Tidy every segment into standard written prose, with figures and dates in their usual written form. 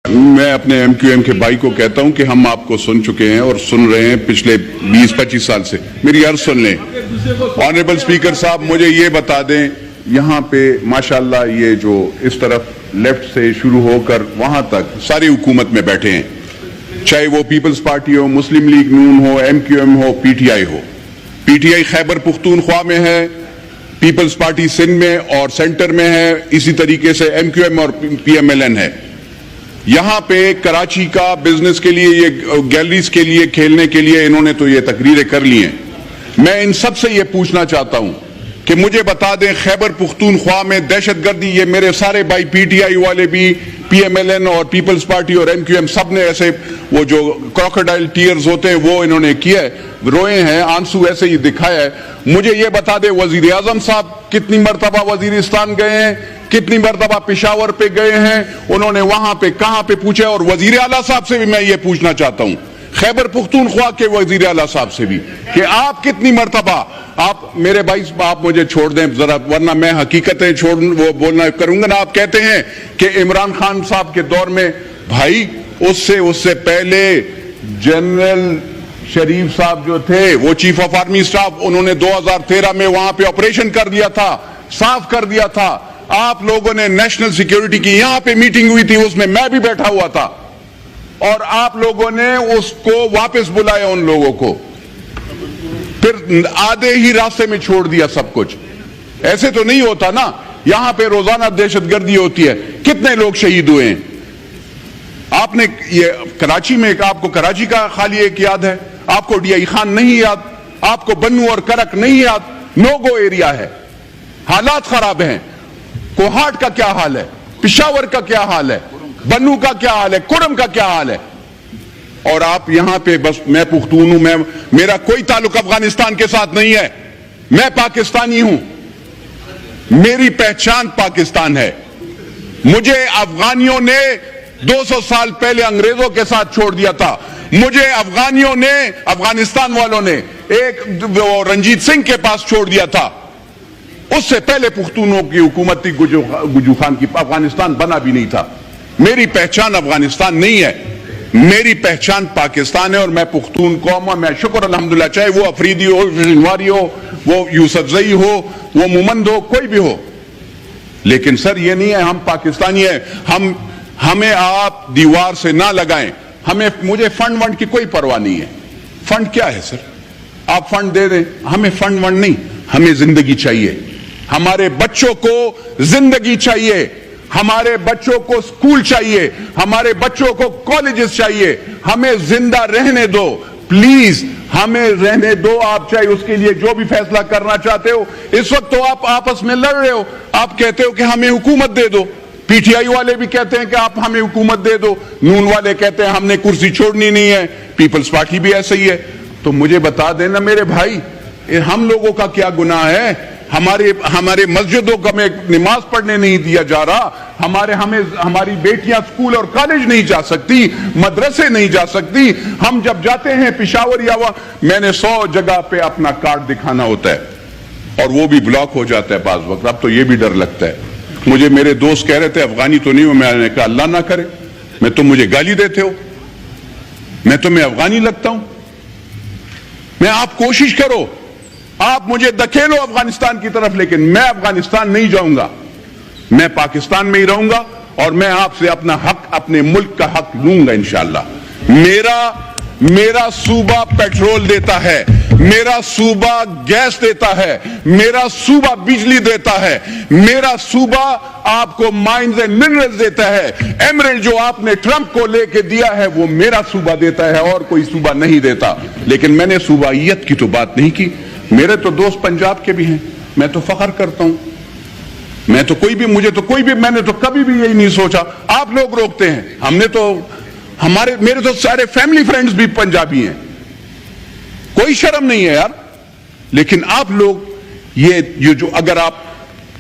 میں اپنے M Q M کے بھائی کو کہتا ہوں کہ ہم آپ کو سن چکے ہیں اور سن رہے ہیں پچھلے 20-25 سال سے. میری عرض سن لیں. آنریبل اسپیکر صاحب مجھے یہ بتا دیں, یہاں پہ ماشاءاللہ یہ جو اس طرف لیفٹ سے شروع ہو کر وہاں تک ساری حکومت میں بیٹھے ہیں, چاہے وہ پیپلز پارٹی ہو, مسلم لیگ نون ہو, ایم کیو ایم ہو, پی ٹی آئی ہو. P T I Khyber Pakhtunkhwa میں ہے, پیپلز پارٹی سندھ میں اور سینٹر میں ہے, اسی طریقے سے ایم کیو ایم اور پی ایم ایل این ہے. یہاں پہ کراچی کا بزنس کے لیے, یہ گیلریز کے لیے, کھیلنے کے لیے انہوں نے تو یہ تقریریں کر لی ہیں. میں ان سب سے یہ پوچھنا چاہتا ہوں کہ مجھے بتا دیں خیبر پختونخوا میں دہشت گردی, یہ میرے سارے بھائی پی ٹی آئی والے بھی, پی ایم ایل این اور پیپلز پارٹی اور ایم کیو ایم سب نے ایسے وہ جو کراکوڈائل ٹیئرز ہوتے ہیں وہ انہوں نے کیا ہے, روئے ہیں, آنسو ایسے ہی دکھایا ہے. مجھے یہ بتا دیں وزیر اعظم صاحب کتنی مرتبہ وزیرستان گئے ہیں, کتنی مرتبہ پشاور پہ گئے ہیں, انہوں نے وہاں پہ کہاں پہ پوچھا, اور وزیر اعلیٰ صاحب سے بھی میں یہ پوچھنا چاہتا ہوں, خیبر پختونخوا کے وزیر اعلیٰ صاحب سے بھی, کہ آپ کتنی مرتبہ, آپ میرے بھائی آپ مجھے چھوڑ دیں ذرا ورنہ میں حقیقتیں وہ بولنا کروں گا نا. آپ کہتے ہیں کہ عمران خان صاحب کے دور میں, بھائی اس سے پہلے جنرل شریف صاحب جو تھے وہ چیف آف آرمی اسٹاف, انہوں نے 2013 میں وہاں پہ آپریشن کر دیا تھا, صاف کر دیا تھا. آپ لوگوں نے نیشنل سیکیورٹی کی یہاں پہ میٹنگ ہوئی تھی, اس میں میں بھی بیٹھا ہوا تھا, اور آپ لوگوں نے اس کو واپس بلایا ان لوگوں کو, پھر آدھے ہی راستے میں چھوڑ دیا سب کچھ. ایسے تو نہیں ہوتا نا, یہاں پہ روزانہ دہشت گردی ہوتی ہے. کتنے لوگ شہید ہوئے ہیں. آپ نے یہ کراچی میں, آپ کو کراچی کا خالی ایک یاد ہے, آپ کو ڈی آئی خان نہیں یاد, آپ کو بنو اور کرک نہیں یاد. نو گو ایریا ہے, حالات خراب ہیں. کوہاٹ کا کیا حال ہے, پشاور کا کیا حال ہے, بنو کا کیا حال ہے, کرم کا کیا حال ہے. اور آپ یہاں پہ بس میں پختون ہوں, میرا کوئی تعلق افغانستان کے ساتھ نہیں ہے, میں پاکستانی ہوں, میری پہچان پاکستان ہے. مجھے افغانیوں نے 200 سال پہلے انگریزوں کے ساتھ چھوڑ دیا تھا. مجھے افغانیوں نے, افغانستان والوں نے ایک رنجیت سنگھ کے پاس چھوڑ دیا تھا. اس سے پہلے پختونوں کی حکومت تھی گجو خان کی, افغانستان بنا بھی نہیں تھا. میری پہچان افغانستان نہیں ہے, میری پہچان پاکستان ہے, اور میں پختون قوم ہوں. میں شکر الحمدللہ, چاہے وہ افریدی ہو, شنواری ہو, وہ یوسفزئی ہو, وہ مومند ہو, کوئی بھی ہو. لیکن سر یہ نہیں ہے ہم پاکستانی ہیں. ہمیں آپ دیوار سے نہ لگائیں. مجھے فنڈ ونڈ کی کوئی پرواہ نہیں ہے. فنڈ کیا ہے سر, آپ فنڈ دے دیں, ہمیں فنڈ ونڈ نہیں, ہمیں زندگی چاہیے. ہمارے بچوں کو زندگی چاہیے, ہمارے بچوں کو سکول چاہیے, ہمارے بچوں کو کالجز چاہیے. ہمیں زندہ رہنے دو پلیز, ہمیں رہنے دو. آپ چاہے اس کے لیے جو بھی فیصلہ کرنا چاہتے ہو. اس وقت تو آپ آپس میں لڑ رہے ہو, آپ کہتے ہو کہ ہمیں حکومت دے دو. پی ٹی آئی والے بھی کہتے ہیں کہ آپ ہمیں حکومت دے دو, نون والے کہتے ہیں ہم نے کرسی چھوڑنی نہیں ہے, پیپلز پارٹی بھی ایسے ہی ہے. تو مجھے بتا دینا میرے بھائی, ہم لوگوں کا کیا گناہ ہے. ہمارے مسجدوں کو ہمیں نماز پڑھنے نہیں دیا جا رہا, ہماری بیٹیاں سکول اور کالج نہیں جا سکتی, مدرسے نہیں جا سکتی. ہم جب جاتے ہیں پشاور یا میں نے 100 جگہ پہ اپنا کارڈ دکھانا ہوتا ہے, اور وہ بھی بلاک ہو جاتا ہے بعض وقت. اب تو یہ بھی ڈر لگتا ہے. مجھے میرے دوست کہہ رہے تھے افغانی تو نہیں ہوں, میں نے کہا اللہ نہ کرے, میں تم مجھے گالی دیتے ہو, میں تمہیں افغانی لگتا ہوں. میں آپ کوشش کرو, آپ مجھے دھکیلو افغانستان کی طرف, لیکن میں افغانستان نہیں جاؤں گا. میں پاکستان میں ہی رہوں گا, اور میں آپ سے اپنا حق, اپنے ملک کا حق لوں گا انشاءاللہ. میرا صوبہ پیٹرول دیتا ہے, میرا صوبہ گیس دیتا ہے, میرا صوبہ بجلی دیتا ہے, میرا صوبہ آپ کو مائنز اینڈ منرلز دیتا ہے. ایمرلڈ جو آپ نے ٹرمپ کو لے کے دیا ہے وہ میرا صوبہ دیتا ہے, اور کوئی صوبہ نہیں دیتا. لیکن میں نے صوبائیت کی تو بات نہیں کی. میرے تو دوست پنجاب کے بھی ہیں, میں تو فخر کرتا ہوں. میں نے تو کبھی بھی یہی نہیں سوچا. آپ لوگ روکتے ہیں, ہم نے تو میرے تو سارے فیملی فرینڈز بھی پنجابی ہیں, کوئی شرم نہیں ہے یار. لیکن آپ لوگ یہ جو, اگر آپ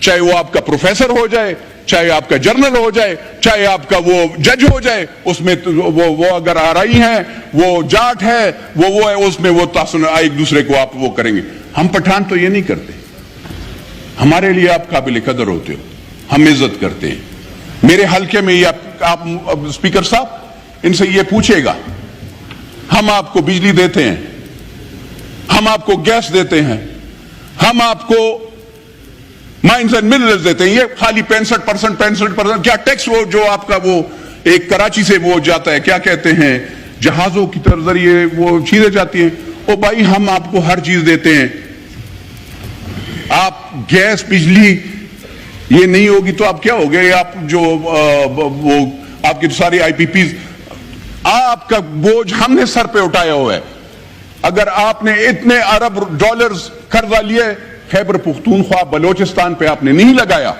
چاہے وہ آپ کا پروفیسر ہو جائے, چاہے آپ کا جرنل ہو جائے, چاہے آپ کا وہ جج ہو جائے, اس میں وہ اگر آرائی ہیں, وہ جاٹ ہے, وہ ہے, اس میں وہ ایک دوسرے کو آپ وہ کریں گے. ہم پٹھان تو یہ نہیں کرتے. ہمارے لیے آپ قابل قدر ہوتے ہو, ہم عزت کرتے ہیں. میرے حلقے میں یہ آپ اسپیکر صاحب ان سے یہ پوچھے گا, ہم آپ کو بجلی دیتے ہیں, ہم آپ کو گیس دیتے ہیں, ہم آپ کو مائنز اینڈ منرلز دیتے ہیں, یہ خالی 65% کیا ٹیکس وہ جو آپ کا وہ ایک کراچی سے وہ جاتا ہے, کیا کہتے ہیں, جہازوں کی ذریعے وہ چیزیں جاتی ہیں, او بھائی ہم آپ کو ہر چیز دیتے ہیں, آپ گیس بجلی یہ نہیں ہوگی تو آپ کیا ہوگے, آپ جو وہ آپ کی ساری آئی پی پیز, آپ کا بوجھ ہم نے سر پہ اٹھایا ہوا ہے. اگر آپ نے اتنے ارب ڈالرز قرضہ لیے, خیبر پختونخوا بلوچستان پہ آپ نے نہیں لگایا,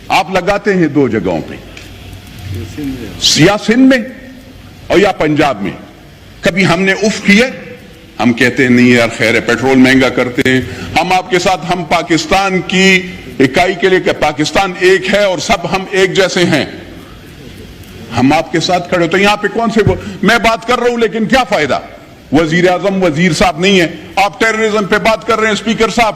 آپ لگاتے ہیں 2 جگہوں پہ, یا سندھ میں اور یا پنجاب میں. کبھی ہم نے اف کیے, ہم کہتے ہیں نہیں یار خیر ہے, پیٹرول مہنگا کرتے ہیں, ہم آپ کے ساتھ, ہم پاکستان کی اکائی کے لیے کہ پاکستان ایک ہے اور سب ہم ایک جیسے ہیں, ہم آپ کے ساتھ کھڑے. تو یہاں پہ کون سے میں بات کر رہا ہوں, لیکن کیا فائدہ, وزیر اعظم وزیر صاحب نہیں ہے, آپ ٹیررزم پہ بات کر رہے ہیں. اسپیکر صاحب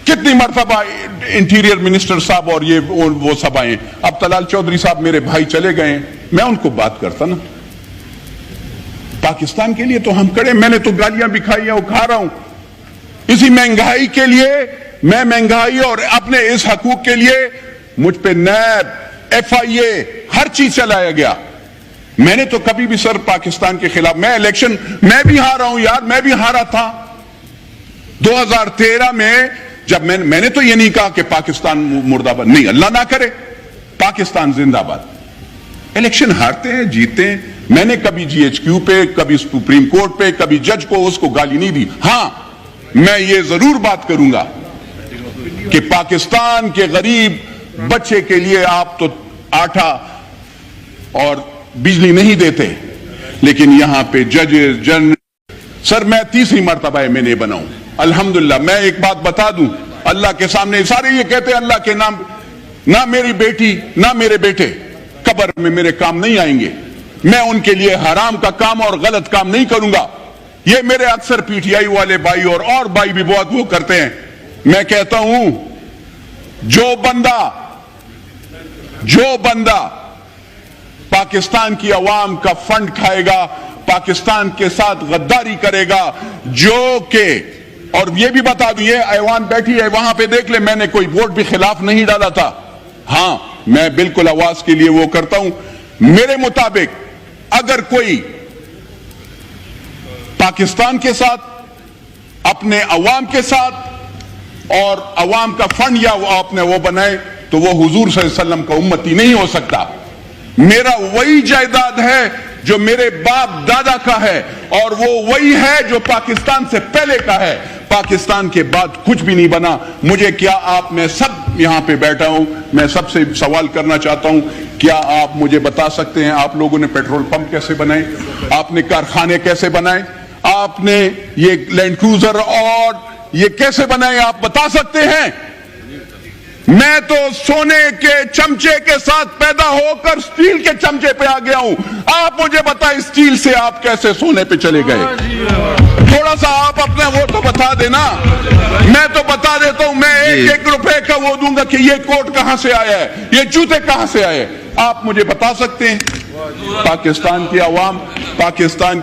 کتنی مرتبہ انٹیریئر منسٹر صاحب اور یہ وہ سب آئے, اب طلال چودھری صاحب میرے بھائی چلے گئے, میں ان کو بات کرتا نا, پاکستان کے لیے تو ہم کھڑے. میں نے تو گالیاں بھی کھائی ہیں, وہ کھا رہا ہوں. اسی مہنگائی کے لیے میں مہنگائی اور اپنے اس حقوق کے لیے مجھ پہ نیب, ایف آئی اے, ہر چیز چلایا گیا. میں نے تو کبھی بھی سر پاکستان کے خلاف, میں الیکشن میں بھی ہارا ہوں یار, میں بھی ہارا تھا 2013 میں, جب میں نے تو یہ نہیں کہا کہ پاکستان مردہ آباد, نہیں اللہ نہ کرے, پاکستان زندہ آباد. الیکشن ہارتے ہیں جیتتے ہیں. میں نے کبھی جی ایچ کیو پہ, کبھی سپریم کورٹ پہ, کبھی جج کو اس کو گالی نہیں دی. ہاں میں یہ ضرور بات کروں گا کہ پاکستان کے غریب بچے کے لیے آپ تو آٹا اور بجلی نہیں دیتے, لیکن یہاں پہ ججز جن, سر میں 3ری مرتبہ میں نے بناؤں الحمدللہ. میں ایک بات بتا دوں اللہ کے سامنے, سارے یہ کہتے ہیں اللہ کے نام, نہ میری بیٹی نہ میرے بیٹے قبر میں میرے کام نہیں آئیں گے. میں ان کے لیے حرام کا کام اور غلط کام نہیں کروں گا. یہ میرے اکثر پی ٹی آئی والے بھائی اور بھائی بھی بہت وہ کرتے ہیں. میں کہتا ہوں جو بندہ پاکستان کی عوام کا فنڈ کھائے گا, پاکستان کے ساتھ غداری کرے گا, جو کہ, اور یہ بھی بتا دوں, یہ ایوان بیٹھی ہے وہاں پہ دیکھ لے, میں نے کوئی ووٹ بھی خلاف نہیں ڈالا تھا. ہاں میں بالکل آواز کے لیے وہ کرتا ہوں. میرے مطابق اگر کوئی پاکستان کے ساتھ, اپنے عوام کے ساتھ اور عوام کا فنڈ یا اپنے وہ بنائے تو وہ حضور صلی اللہ علیہ وسلم کا امتی نہیں ہو سکتا. میرا وہی جائیداد ہے جو میرے باپ دادا کا ہے, اور وہ وہی ہے جو پاکستان سے پہلے کا ہے, پاکستان کے بعد کچھ بھی نہیں بنا. مجھے کیا آپ, میں سب یہاں پہ بیٹھا ہوں, میں سب سے سوال کرنا چاہتا ہوں, کیا آپ مجھے بتا سکتے ہیں آپ لوگوں نے پیٹرول پمپ کیسے بنائے, آپ نے کارخانے کیسے بنائے, آپ نے یہ لینڈ کروزر اور یہ کیسے بنائے, آپ بتا سکتے ہیں؟ میں تو سونے کے چمچے کے ساتھ پیدا ہو کر سٹیل کے چمچے پہ آ گیا ہوں. آپ مجھے بتائیں سٹیل سے آپ کیسے سونے پہ چلے گئے؟ تھوڑا سا آپ اپنا وہ تو بتا دینا. میں تو بتا دیتا ہوں, میں 1 روپے کا وہ دوں گا کہ یہ کوٹ کہاں سے آیا ہے, یہ جوتے کہاں سے آئے, آپ مجھے بتا سکتے ہیں؟ پاکستان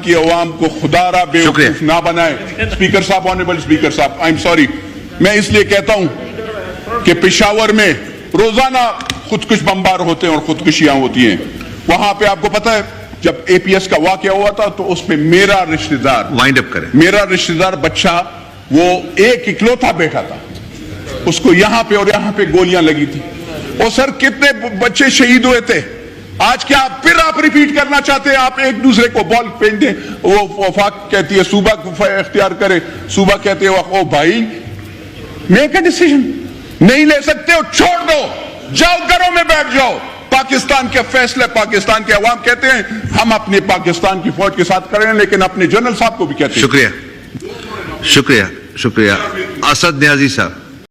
کی عوام کو خدا را بے وقوف نہ بنائے. اسپیکر صاحب, آنریبل اسپیکر صاحب, آئی ایم سوری, میں اس لیے کہتا ہوں کہ پشاور میں روزانہ خودکش بمبار ہوتے ہیں اور خودکشیاں ہوتی ہیں. وہاں پہ آپ کو پتا ہے جب اے پی ایس کا واقعہ ہوا تھا تو اس میں میرا رشتہ دار, وائنڈ اپ کرے, میرا رشتہ دار بچہ وہ ایک اکلوتا بیٹا تھا, اس کو یہاں پہ اور یہاں پہ گولیاں لگی تھی. اور سر کتنے بچے شہید ہوئے تھے. آج کیا پھر آپ ریپیٹ کرنا چاہتے ہیں؟ آپ ایک دوسرے کو بال پھینک دیں. وہ وفاق کہتی ہے صوبہ اختیار کرے, صوبہ کہتے ہیں او بھائی میک اے ڈیسیژن, نہیں لے سکتے ہو چھوڑ دو, جاؤ گھروں میں بیٹھ جاؤ. پاکستان کے فیصلے پاکستان کے عوام کہتے ہیں, ہم اپنے پاکستان کی فوج کے ساتھ کریں, لیکن اپنے جنرل صاحب کو بھی کہتے ہیں. شکریہ. اسد نیازی صاحب.